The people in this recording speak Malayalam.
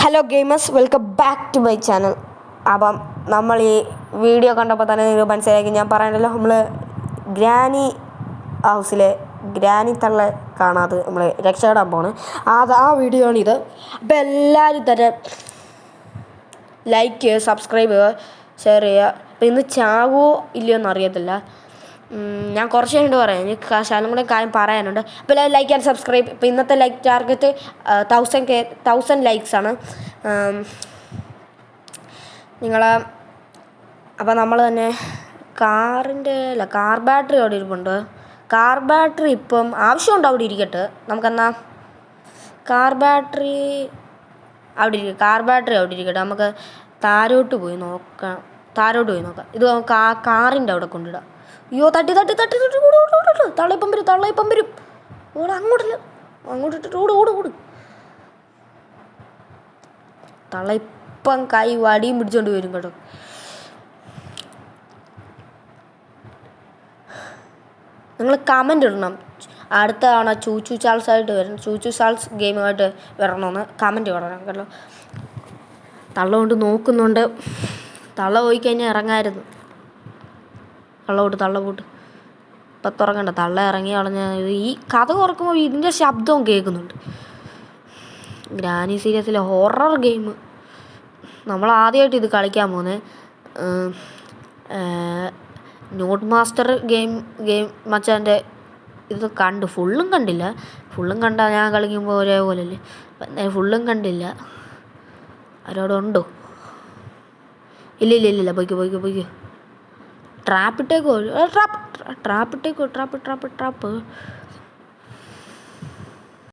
Hello gamers, welcome back to my channel. അപ്പം നമ്മൾ ഈ വീഡിയോ കണ്ടപ്പോൾ തന്നെ നിങ്ങൾ മനസ്സിലാക്കി, ഞാൻ പറയണല്ലോ, നമ്മൾ ഗ്രാനി ഹൗസിലെ ഗ്രാനി തള്ള കാണാതെ നമ്മൾ രക്ഷപ്പെടാൻ പോണ്. ആ വീഡിയോ ആണിത്. അപ്പോൾ എല്ലാവരും തന്നെ ലൈക്ക് ചെയ്യുക, സബ്സ്ക്രൈബ് ചെയ്യുക, ഷെയർ ചെയ്യുക. അപ്പോൾ ഇന്ന് ചാവോ ഇല്ലയോ എന്നറിയത്തില്ല. ഞാൻ കുറച്ച് കഴിഞ്ഞിട്ട് പറയാം, എനിക്ക് ശാലം കൂടെ കാര്യം പറയാനുണ്ട്. അപ്പോൾ ലൈക്ക് ആൻഡ് സബ്സ്ക്രൈബ്. ഇപ്പോൾ ഇന്നത്തെ ലൈക്ക് ടാർഗറ്റ് 1000 ലൈക്സാണ് നിങ്ങൾ. അപ്പോൾ നമ്മൾ തന്നെ കാർ ബാറ്ററി അവിടെ ഇരിപ്പുണ്ട്. കാർ ബാറ്ററി ഇപ്പം ആവശ്യമുണ്ട്, അവിടെ ഇരിക്കട്ടെ. നമുക്കെന്നാ കാർ ബാറ്ററി അവിടെ ഇരിക്കട്ടെ. നമുക്ക് താരോട്ട് പോയി നോക്കാം. ഇത് നമുക്ക് ആ കാറിൻ്റെ അവിടെ കൊണ്ടിടാം. അയ്യോ, തട്ടി തള്ളയിപ്പം വരും. അങ്ങോട്ടിട്ട് ഓട്. തള്ളയിപ്പം കൈ വടിയും പിടിച്ചോണ്ട് വരും കേട്ടോ. നിങ്ങൾ കമൻ്റ് ഇടണം, അടുത്ത തവണ ചൂച്ചു ചാൾസ് ഗെയിമുമായിട്ട് വരണമെന്ന് കമൻറ്റ് പറയണം കേട്ടോ. തള്ള കൊണ്ട് നോക്കുന്നുണ്ട്. തള്ള പോയി കഴിഞ്ഞാൽ ഇറങ്ങായിരുന്നു. തള്ള പോട്ട് ഇപ്പം തുറക്കണ്ട. തള്ള ഇറങ്ങി കളഞ്ഞ ഈ കഥ തുറക്കുമ്പോൾ ഇതിൻ്റെ ശബ്ദവും കേൾക്കുന്നുണ്ട്. ഗ്രാനി സീരീസിലെ ഹൊറർ ഗെയിം നമ്മൾ ആദ്യമായിട്ട് ഇത് കളിക്കാൻ പോകുന്നത്. നോട്ട് മാസ്റ്റർ ഗെയിം മച്ചാൻ്റെ ഇത് ഫുള്ളും കണ്ടില്ല. ഫുള്ളും കണ്ടാൽ ഞാൻ കളിക്കുമ്പോൾ ഒരേപോലെ അല്ലേ. ഫുള്ളും കണ്ടില്ല. അവരവിടെ ഉണ്ടോ? ഇല്ല. പൊയ്ക്കോ. ട്രാപ്പ്